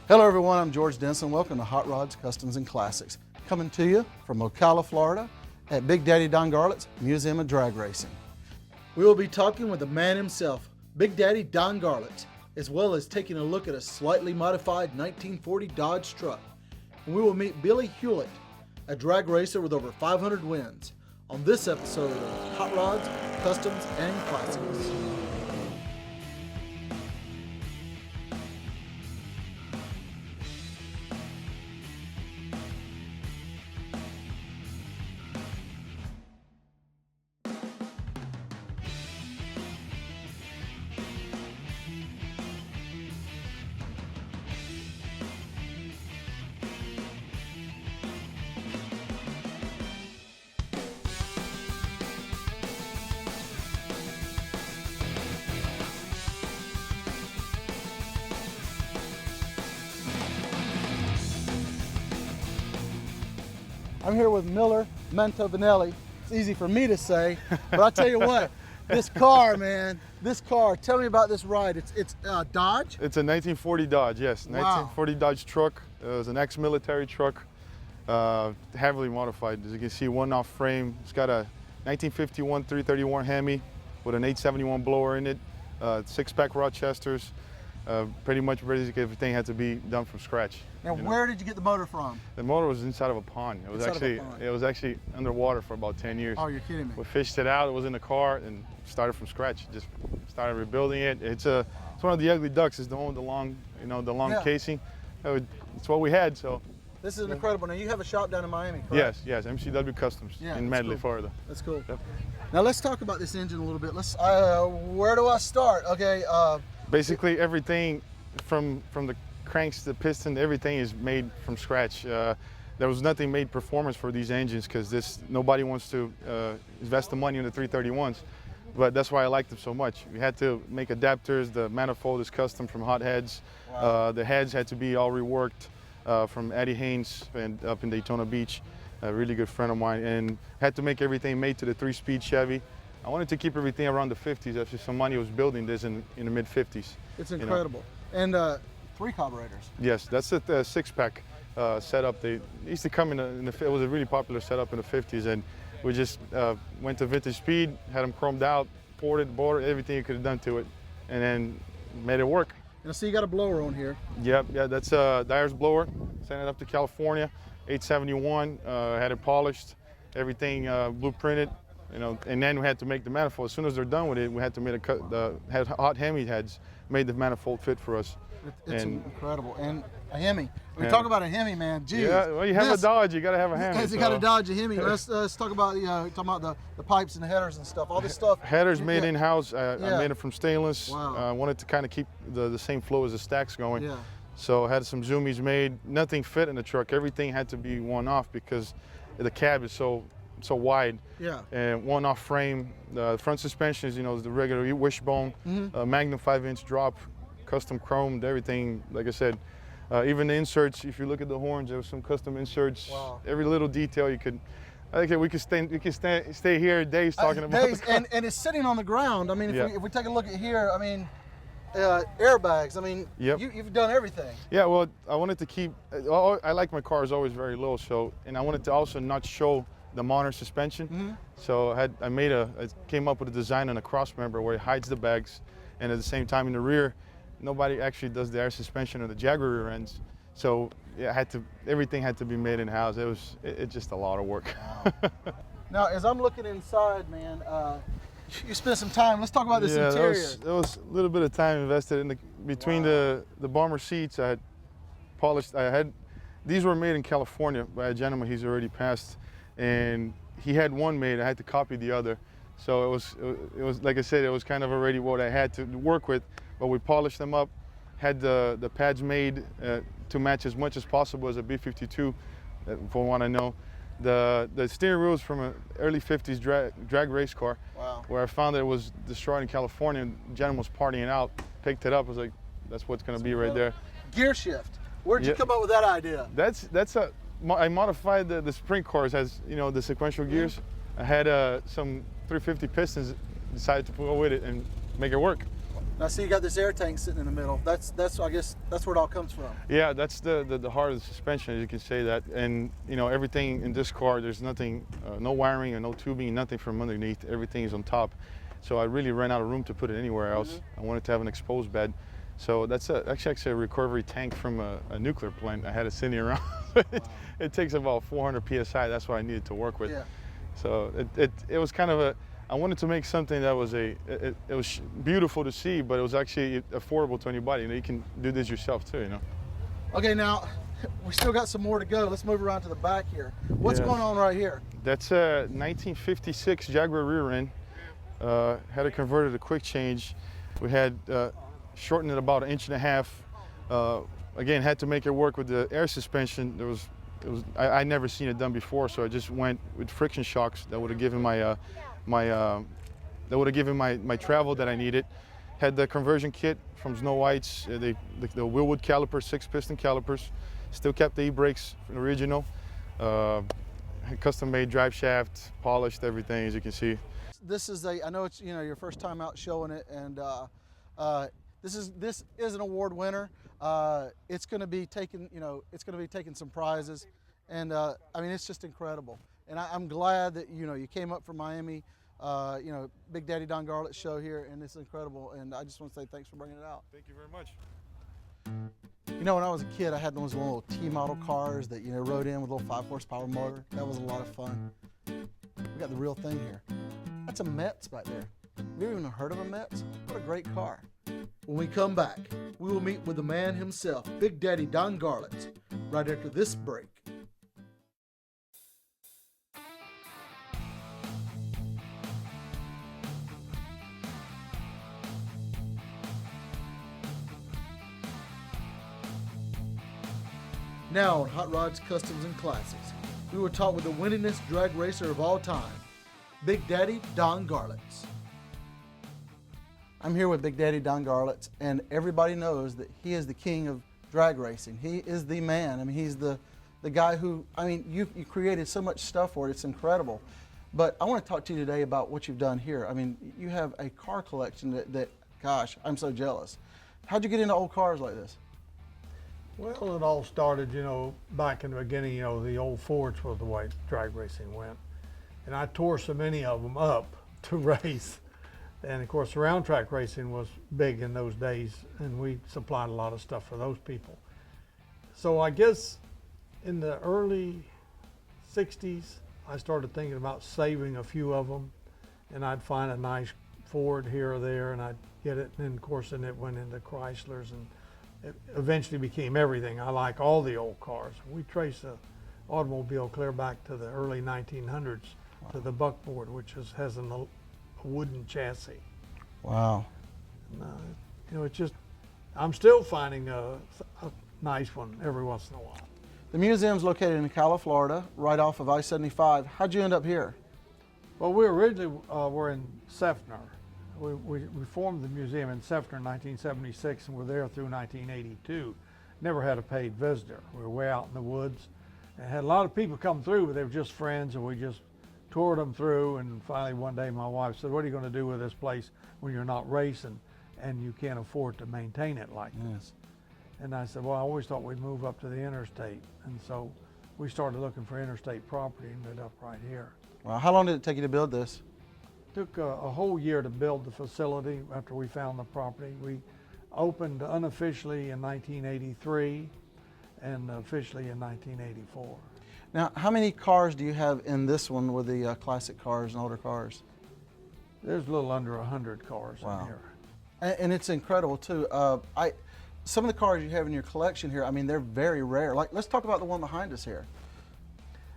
Hello everyone, I'm George Denson. Welcome to Hot Rods, Customs, and Classics. Coming to you from Ocala, Florida at Big Daddy Don Garlits Museum of Drag Racing. We will be talking with the man himself, Big Daddy Don Garlits, as well as taking a look at a slightly modified 1940 Dodge truck. And we will meet Billy Hulit, a drag racer with over 500 wins, on this episode of Hot Rods, Customs, and Classics. I'm here with Miller Mantovinelli. It's easy for me to say, but I'll tell you what, this car, man, tell me about this ride. It's Dodge? It's a 1940 Dodge, yes. Wow. 1940 Dodge truck. It was an ex-military truck, heavily modified. As you can see, one-off frame. It's got a 1951 331 Hemi with an 871 blower in it, six-pack Rochesters. Pretty much everything had to be done from scratch. Now, where did you get the motor from? The motor was inside of a pond. It was actually underwater for about 10 years. Oh, you're kidding me. We fished it out. It was in the car and started from scratch. Just started rebuilding it. It's one of the ugly ducks. It's the one with the long, casing. It's what we had. So this is incredible. Now you have a shop down in Miami, correct? Yes, MCW Customs in Medley, Florida. That's cool. Yep. Now let's talk about this engine a little bit. Where do I start? Okay. Basically everything from the cranks, the piston, everything is made from scratch. There was nothing made performance for these engines because nobody wants to invest the money in the 331s. But that's why I liked them so much. We had to make adapters. The manifold is custom from hot heads. Wow. The heads had to be all reworked from Eddie Haynes and up in Daytona Beach, a really good friend of mine, and had to make everything made to the 3-speed Chevy. I wanted to keep everything around the 50s after some money was building this in the mid 50s. It's incredible. And 3 carburetors. Yes, that's the 6-pack setup. They used to come it was a really popular setup in the 50s, and we just went to vintage speed, had them chromed out, ported, boarded, everything you could have done to it, and then made it work. And I see you got a blower on here. Yep, yeah, that's Dyer's blower. Sent it up to California, 871, had it polished, everything blueprinted. And then we had to make the manifold. As soon as they're done with it, we had to make had hot Hemi heads, made the manifold fit for us. It's incredible. And a Hemi. We talk about a Hemi, man. Geez. Yeah, well, you have a Dodge, you got to have a Hemi. You got to Dodge a Hemi. Let's talk about the pipes and the headers and stuff. All this stuff. Headers made in-house. I made it from stainless. Wow. I wanted to kind of keep the same flow as the stacks going. Yeah. So I had some zoomies made. Nothing fit in the truck. Everything had to be one-off because the cab is so wide. Yeah. And one-off frame. The front suspension is, is the regular wishbone. Magnum 5-inch drop, custom chromed, everything. Like I said, even the inserts. If you look at the horns, there was some custom inserts. Wow. Every little detail you could. I think we could stay here days talking about days, the car. and it's sitting on the ground. I mean, if we take a look at here, I mean, airbags. I mean, yep. You've done everything. Yeah, well, I wanted to keep. I like my cars always very low, and I wanted to also not show the modern suspension. So I came up with a design on a cross member where it hides the bags, and at the same time in the rear, nobody actually does the air suspension or the Jaguar rear ends. So yeah, everything had to be made in house. It's just a lot of work. Wow. Now, as I'm looking inside, man, you spent some time. Let's talk about this interior. There was a little bit of time invested in between the bomber seats. I had polished. These were made in California by a gentleman. He's already passed. And he had one made. I had to copy the other, so it was like I said, it was kind of already what I had to work with. But we polished them up, had the pads made to match as much as possible as a B52, for what I know. The steering wheel was from an early 50s drag race car. Wow. Where I found that it was destroyed in California. And the gentleman was partying out, picked it up. I was like, that's what's going to be right there. Gear shift. Where did you come up with that idea? I modified the sprint cars as the sequential gears. I had some 350 pistons, decided to go with it and make it work. Now, see, you got this air tank sitting in the middle. That's I guess that's where it all comes from. Yeah, that's the heart of the suspension, as you can say that. And you know, everything in this car, there's nothing, no wiring or no tubing, nothing from underneath. Everything is on top. So I really ran out of room to put it anywhere else. I wanted to have an exposed bed. So that's actually a recovery tank from a nuclear plant. I had it sitting around. It takes about 400 PSI. That's what I needed to work with. Yeah. So it was kind of I wanted to make something that was it was beautiful to see, but it was actually affordable to anybody. You know, you can do this yourself too, you know. Okay, now we still got some more to go. Let's move around to the back here. What's going on right here? That's a 1956 Jaguar rear end. Had it converted to quick change. We had shortened it about 1.5 inches. Again, had to make it work with the air suspension. I never seen it done before, so I just went with friction shocks that would have given my my travel that I needed. Had the conversion kit from Snow White's, the Wilwood calipers, 6-piston calipers. Still kept the e-brakes from the original. Custom-made drive shaft, polished everything, as you can see. This is I know it's your first time out showing it, and this is an award winner. It's going to be taking some prizes, and I mean, it's just incredible. And I'm glad that you came up from Miami, Big Daddy Don Garlits show here, and it's incredible. And I just want to say thanks for bringing it out. Thank you very much. When I was a kid, I had those little T-model cars that rode in with a little 5-horsepower motor. That was a lot of fun. We got the real thing here. That's a Metz back there. Have you ever even heard of a Metz? What a great car. When we come back, we will meet with the man himself, Big Daddy Don Garlits, right after this break. Now on Hot Rods, Customs, and Classics, we were taught with the winningest drag racer of all time, Big Daddy Don Garlits. I'm here with Big Daddy Don Garlits, and everybody knows that he is the king of drag racing. He is the man. I mean, he's the guy who, I mean, you created so much stuff for it. It's incredible. But I want to talk to you today about what you've done here. I mean, you have a car collection that gosh, I'm so jealous. How'd you get into old cars like this? Well, it all started, back in the beginning, the old Fords was the way drag racing went. And I tore so many of them up to race. And of course, round track racing was big in those days, and we supplied a lot of stuff for those people. So I guess in the early 60s, I started thinking about saving a few of them, and I'd find a nice Ford here or there, and I'd get it. And then, of course, then it went into Chryslers, and it eventually became everything. I like all the old cars. We trace the automobile clear back to the early 1900s to the buckboard, which has a wooden chassis. Wow. And, it's just, I'm still finding a nice one every once in a while. The museum's located in Ocala, Florida, right off of I-75. How'd you end up here? Well, we originally were in Seffner. We formed the museum in Seffner in 1976 and were there through 1982. Never had a paid visitor. We were way out in the woods and had a lot of people come through, but they were just friends, and we just toured them through. And finally one day my wife said, "What are you going to do with this place when you're not racing and you can't afford to maintain it like this?" And I said, "Well, I always thought we'd move up to the interstate." And so we started looking for interstate property and ended up right here. Wow. How long did it take you to build this? Took a whole year to build the facility after we found the property. We opened unofficially in 1983 and officially in 1984. Now, how many cars do you have in this one with the classic cars and older cars? There's a little under 100 cars in here. And it's incredible too. Some of the cars you have in your collection here, I mean, they're very rare. Like, let's talk about the one behind us here.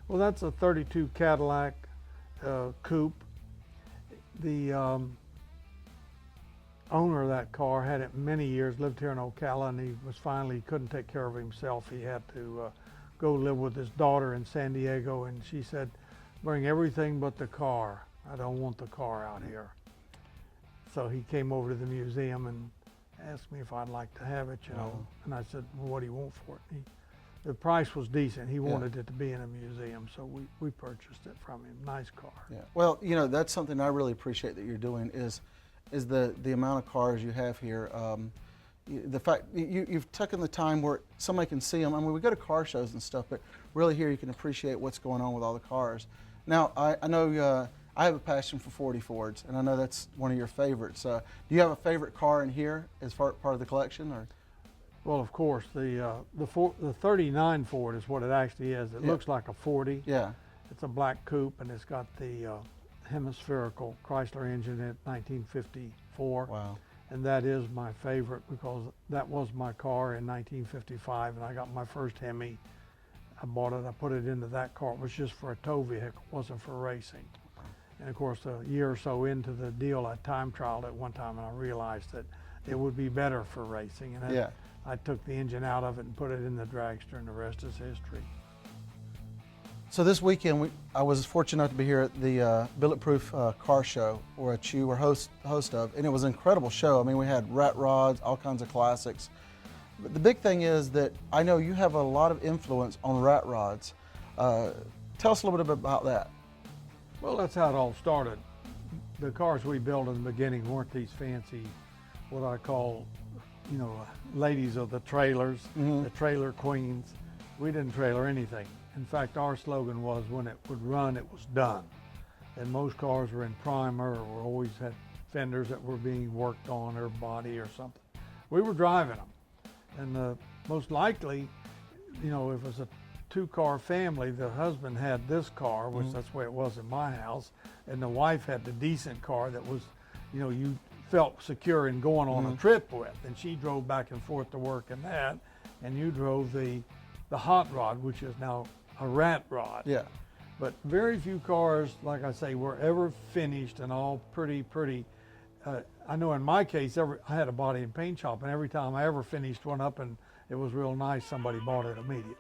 Well, that's a 32 Cadillac coupe. The owner of that car had it many years, lived here in Ocala, and he couldn't take care of himself. He had to go live with his daughter in San Diego, and she said, "Bring everything but the car. I don't want the car out here." So he came over to the museum and asked me if I'd like to have it, and I said, "Well, what do you want for it?" The price was decent. He wanted it to be in a museum, so we purchased it from him. Nice car. Yeah. Well, that's something I really appreciate that you're doing is is the amount of cars you have here. The fact you've taken the time where somebody can see them. I mean, we go to car shows and stuff, but really here you can appreciate what's going on with all the cars. Now, I know I have a passion for 40 Fords, and I know that's one of your favorites. Do you have a favorite car in here as part of the collection, or? Well, of course, the 39 Ford is what it actually is. It looks like a 40. Yeah. It's a black coupe, and it's got the hemispherical Chrysler engine in 1954. Wow. And that is my favorite because that was my car in 1955, and I got my first Hemi. I bought it, I put it into that car. It was just for a tow vehicle, it wasn't for racing. And of course, a year or so into the deal, I time trialed it one time, and I realized that it would be better for racing. And I took the engine out of it and put it in the dragster, and the rest is history. So this weekend, I was fortunate enough to be here at the Bulletproof Car Show, which you were host of, and it was an incredible show. I mean, we had rat rods, all kinds of classics. But the big thing is that I know you have a lot of influence on rat rods. Tell us a little bit about that. Well, that's how it all started. The cars we built in the beginning weren't these fancy, what I call, ladies of the trailers, the trailer queens. We didn't trailer anything. In fact, our slogan was, when it would run, it was done. And most cars were in primer or always had fenders that were being worked on, or body or something. We were driving them. And most likely, if it was a two-car family, the husband had this car, which that's the way it was in my house, and the wife had the decent car that was, you felt secure in going on a trip with. And she drove back and forth to work in that, and you drove the hot rod, which is now a rat rod. Yeah. But very few cars, like I say, were ever finished and all pretty. I know in my case, I had a body and paint shop, and every time I ever finished one up and it was real nice, somebody bought it immediately.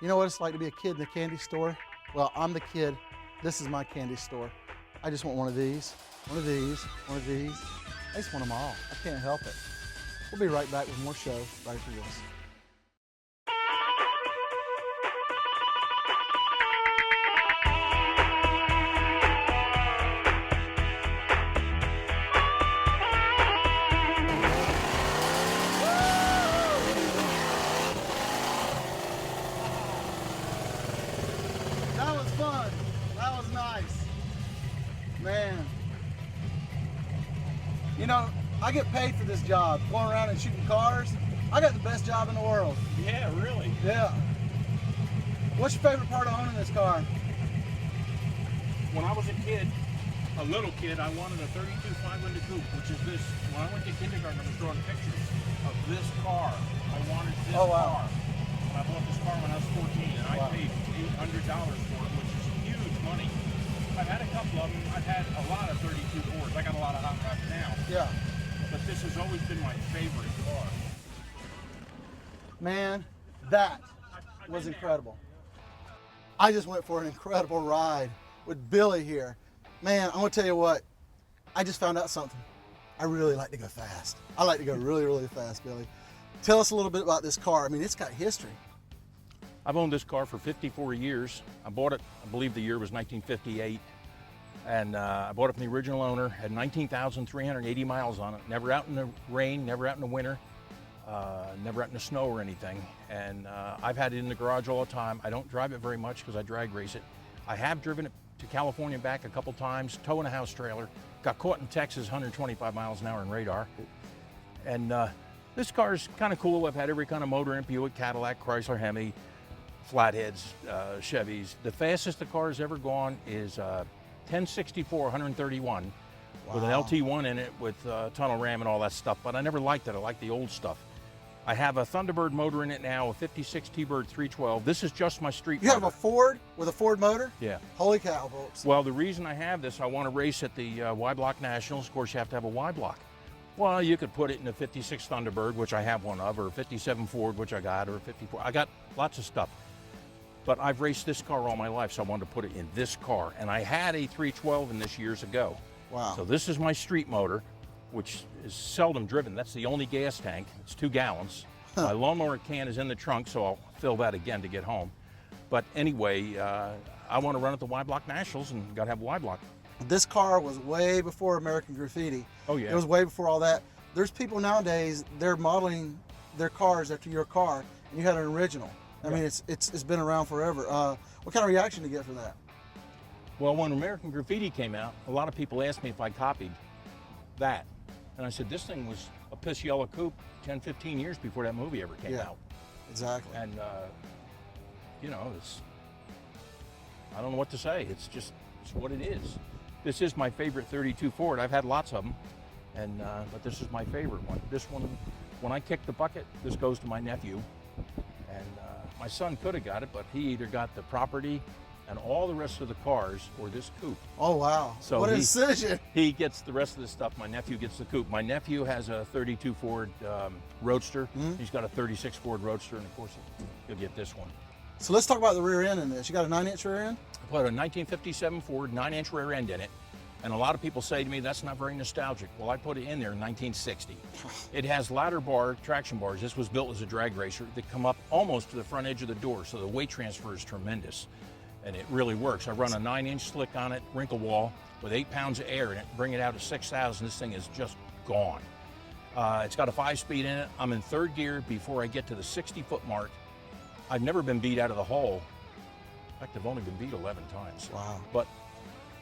You know what it's like to be a kid in a candy store? Well, I'm the kid. This is my candy store. I just want one of these, one of these, one of these. I just want them all. I can't help it. We'll be right back with more show right after this. Fun. That was nice. Man. I get paid for this job, going around and shooting cars. I got the best job in the world. Yeah, really? Yeah. What's your favorite part of owning this car? When I was a little kid, I wanted a 32 500 coupe, which is this. When I went to kindergarten, I was drawing pictures of this car. I wanted this car. And I bought this car when I was 14, and I paid $800 for it, which is huge money. I've had a couple of them. I've had a lot of 32 Fords. I got a lot of hot rods now. Yeah. But this has always been my favorite car. Man, that was incredible. I just went for an incredible ride with Billy here. Man, I'm gonna tell you what, I just found out something. I really like to go fast. I like to go really, really fast, Billy. Tell us a little bit about this car. I mean, it's got history. I've owned this car for 54 years. I bought it, I believe the year was 1958. And I bought it from the original owner, had 19,380 miles on it. Never out in the rain, never out in the winter, never out in the snow or anything. And I've had it in the garage all the time. I don't drive it very much because I drag race it. I have driven it to California and back a couple times, towing a house trailer. Got caught in Texas, 125 miles an hour in radar. And this car's kind of cool. I've had every kind of motor in, Buick, Cadillac, Chrysler, Hemi, flatheads, Chevys. The fastest the car's ever gone is 1064, 131, with an LT1 in it with tunnel ram and all that stuff, but I never liked it. I like the old stuff. I have a Thunderbird motor in it now, a 56 T-Bird 312. This is just my street motor. You have a Ford with a Ford motor? Yeah. Holy cow, folks. Well, the reason I have this, I want to race at the Y-Block Nationals. Of course, you have to have a Y-Block. Well, you could put it in a 56 Thunderbird, which I have one of, or a 57 Ford, which I got, or a 54. I got lots of stuff. But I've raced this car all my life, so I wanted to put it in this car. And I had a 312 in this years ago. Wow. So this is my street motor, which is seldom driven. That's the only gas tank. It's 2 gallons. My lawnmower can is in the trunk, so I'll fill that again to get home. But anyway, I want to run at the Y-Block Nationals and got to have a Y-Block. This car was way before American Graffiti. Oh, yeah. It was way before all that. There's people nowadays, they're modeling their cars after your car, and you had an original. I mean, it's been around forever. What kind of reaction did you get for that? Well, when American Graffiti came out, a lot of people asked me if I copied that. And I said, this thing was a piss yellow coupe 10, 15 years before that movie ever came out. Exactly. And, I don't know what to say. It's what it is. This is my favorite 32 Ford. I've had lots of them, but this is my favorite one. This one, when I kick the bucket, this goes to my nephew. And my son could have got it, but he either got the property and all the rest of the cars or this coupe. Oh, wow. So what a decision. He gets the rest of the stuff. My nephew gets the coupe. My nephew has a 32 Ford Roadster. Mm-hmm. He's got a 36 Ford Roadster, and of course, he'll get this one. So let's talk about the rear end in this. You got a 9-inch rear end? I put a 1957 Ford 9-inch rear end in it, and a lot of people say to me, that's not very nostalgic. Well, I put it in there in 1960. It has ladder bar traction bars. This was built as a drag racer that come up almost to the front edge of the door, so the weight transfer is tremendous, and it really works. I run a 9-inch slick on it, wrinkle wall, with 8 pounds of air in it, bring it out to 6,000. This thing is just gone. It's got a 5-speed in it. I'm in third gear before I get to the 60-foot mark. I've never been beat out of the hole. In fact, I've only been beat 11 times. Wow. But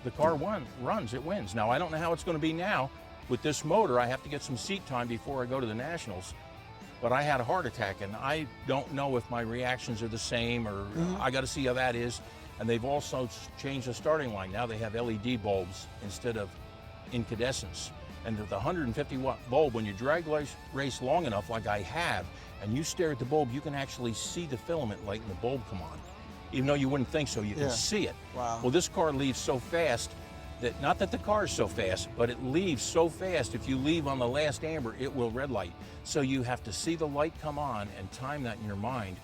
the car runs, it wins. Now, I don't know how it's going to be now. With this motor, I have to get some seat time before I go to the Nationals. But I had a heart attack, and I don't know if my reactions are the same, or I got to see how that is. And they've also changed the starting line. Now they have LED bulbs instead of incandescents. And the 150-watt bulb, when you drag race long enough, like I have, and you stare at the bulb, you can actually see the filament light in the bulb come on. Even though you wouldn't think so, you can see it. Wow. Well, this car leaves so fast that, not that the car is so fast, but it leaves so fast, if you leave on the last amber, it will red light. So you have to see the light come on and time that in your mind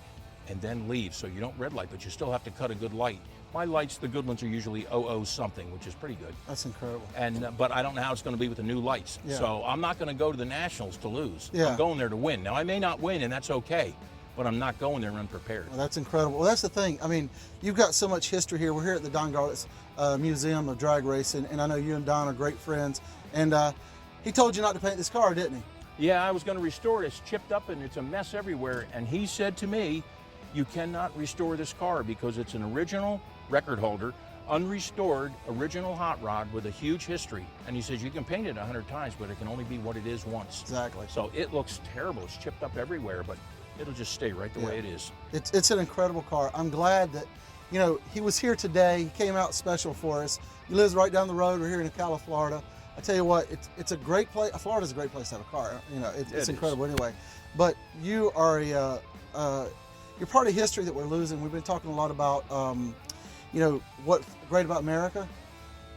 and then leave. So you don't red light, but you still have to cut a good light. My lights, the good ones, are usually 00 something, which is pretty good. That's incredible. And but I don't know how it's going to be with the new lights. Yeah. So I'm not going to go to the Nationals to lose. Yeah. I'm going there to win. Now, I may not win, and that's okay, but I'm not going there unprepared. Well, that's incredible. Well, that's the thing. I mean, you've got so much history here. We're here at the Don Garlits Museum of Drag Racing, and I know you and Don are great friends. And he told you not to paint this car, didn't he? Yeah, I was going to restore it. It's chipped up, and it's a mess everywhere. And he said to me, you cannot restore this car because it's an original record holder, unrestored original hot rod with a huge history. And he says you can paint it 100 times, but it can only be what it is once. Exactly. So it looks terrible. It's chipped up everywhere, but it'll just stay right the way it is. It's an incredible car. I'm glad that, you know, he was here today. He came out special for us. He lives right down the road. We're here in Ocala, Florida. I tell you what, it's a great place. Florida's a great place to have a car. You know, it's incredible anyway. But you are you're part of history that we're losing. We've been talking a lot about, you know, what's great about America.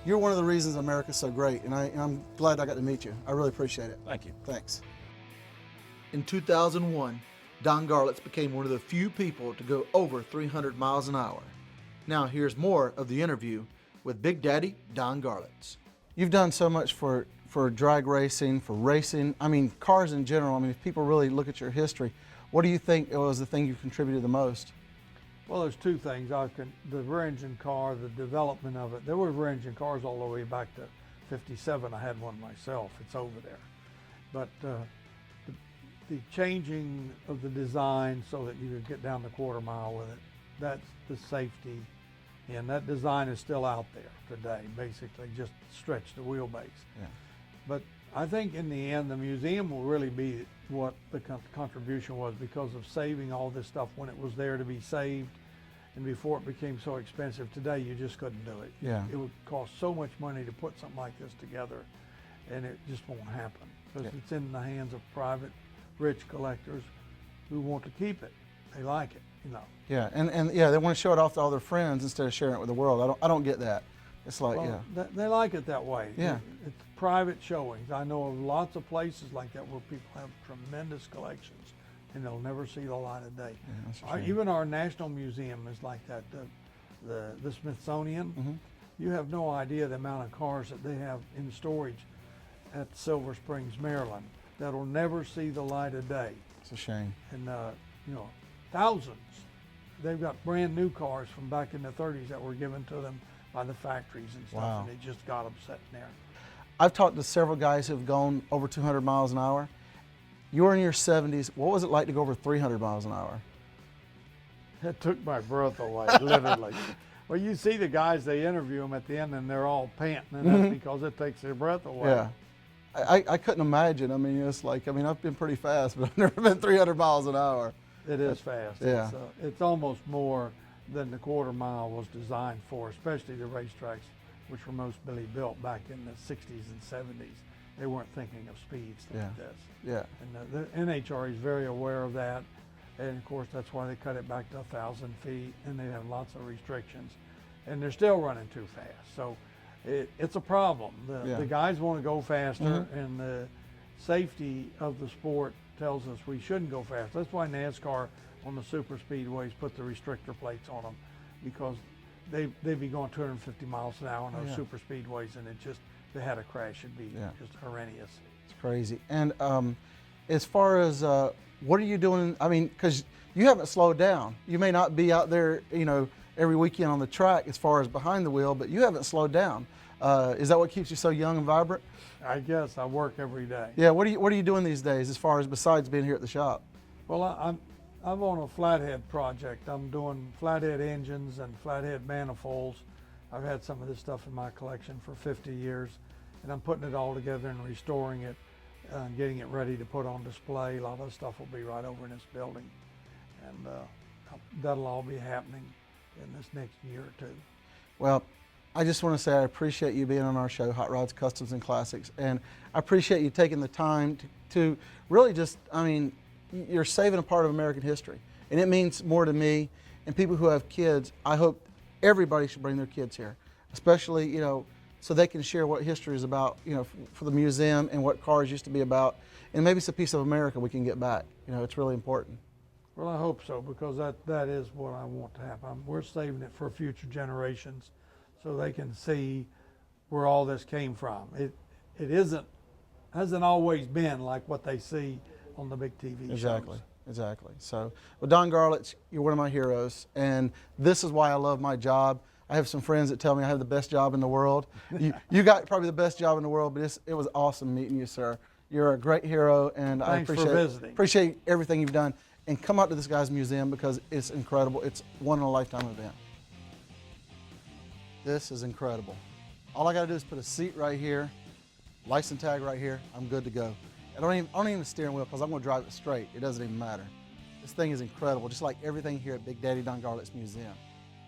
You're one of the reasons America's so great, and I'm glad I got to meet you. I really appreciate it. Thank you. Thanks. In 2001, Don Garlits became one of the few people to go over 300 miles an hour. Now here's more of the interview with Big Daddy Don Garlits. You've done so much for drag racing, for racing, I mean cars in general. I mean, if people really look at your history, what do you think was the thing you contributed the most? Well, there's two things. The rear engine car, the development of it. There were rear engine cars all the way back to '57. I had one myself. It's over there. But the changing of the design so that you could get down the quarter mile with it, that's the safety. And that design is still out there today, basically, just stretch the wheelbase. Yeah. But I think in the end, the museum will really be what the contribution was because of saving all this stuff when it was there to be saved and before it became so expensive. Today, you just couldn't do it. Yeah. It would cost so much money to put something like this together, and it just won't happen because it's in the hands of private, rich collectors who want to keep it. They like it, you know. Yeah, and yeah, they want to show it off to all their friends instead of sharing it with the world. I don't get that. It's like, Well, they like it that way. Yeah. It's private showings. I know of lots of places like that where people have tremendous collections and they'll never see the light of day. Yeah, that's a shame. Even our National Museum is like that. The Smithsonian, you have no idea the amount of cars that they have in storage at Silver Springs, Maryland, that'll never see the light of day. It's a shame. And you know, thousands. They've got brand new cars from back in the 30s that were given to them by the factories and stuff, Wow. and they just got them sitting there. I've talked to several guys who've gone over 200 miles an hour. You were in your 70s. What was it like to go over 300 miles an hour? It took my breath away, literally. Well, you see the guys, they interview them at the end, and they're all panting, and that's because it takes their breath away. Yeah. I couldn't imagine. I mean, it's like, I mean, I've been pretty fast, but I've never been 300 miles an hour. It is fast. Yeah. It's almost more than the quarter mile was designed for, especially the racetracks, which were mostly built back in the 60s and 70s. They weren't thinking of speeds like this. Yeah. And the NHRA is very aware of that. And of course, that's why they cut it back to 1,000 feet, and they have lots of restrictions. And they're still running too fast. So it's a problem. The guys want to go faster, and the safety of the sport tells us we shouldn't go fast. That's why NASCAR on the super speedways put the restrictor plates on them, because they'd be going 250 miles an hour on those super speedways, and if they had a crash, it'd be just horrendous. It's crazy. And as far as what are you doing? I mean, because you haven't slowed down. You may not be out there, you know, every weekend on the track as far as behind the wheel, but you haven't slowed down. Is that what keeps you so young and vibrant? I guess I work every day. Yeah. What are you doing these days as far as besides being here at the shop? Well, I'm on a flathead project. I'm doing flathead engines and flathead manifolds. I've had some of this stuff in my collection for 50 years, and I'm putting it all together and restoring it, getting it ready to put on display. A lot of the stuff will be right over in this building, and that'll all be happening in this next year or two. Well, I just want to say I appreciate you being on our show, Hot Rods, Customs, and Classics, and I appreciate you taking the time to really just, I mean, you're saving a part of American history, and it means more to me and people who have kids. I hope everybody should bring their kids here, especially, you know, so they can share what history is about, you know, for the museum and what cars used to be about, and maybe it's a piece of America we can get back. You know, it's really important. Well, I hope so, because that is what I want to happen. We're saving it for future generations, so they can see where all this came from. It hasn't always been like what they see on the big TV shows. Exactly. So, well, Don Garlits, you're one of my heroes, and this is why I love my job. I have some friends that tell me I have the best job in the world. You got probably the best job in the world, but it was awesome meeting you, sir. You're a great hero, and Thanks I appreciate everything you've done. And come out to this guy's museum because it's incredible. It's one in a lifetime event. This is incredible. All I got to do is put a seat right here, license tag right here. I'm good to go. I don't even the steering wheel because I'm going to drive it straight. It doesn't even matter. This thing is incredible, just like everything here at Big Daddy Don Garlits Museum.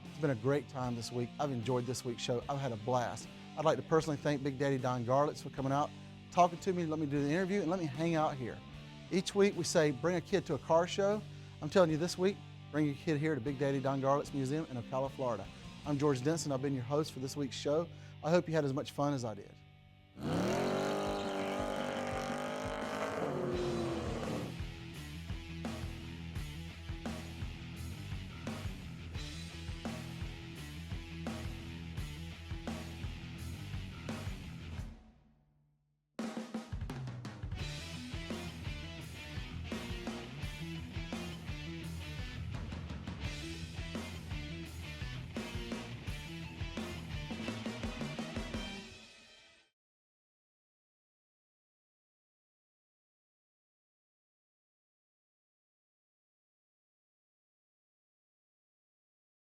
It's been a great time this week. I've enjoyed this week's show. I've had a blast. I'd like to personally thank Big Daddy Don Garlits for coming out, talking to me, let me do the interview, and let me hang out here. Each week we say, bring a kid to a car show. I'm telling you this week, bring your kid here to Big Daddy Don Garlits Museum in Ocala, Florida. I'm George Denson. I've been your host for this week's show. I hope you had as much fun as I did.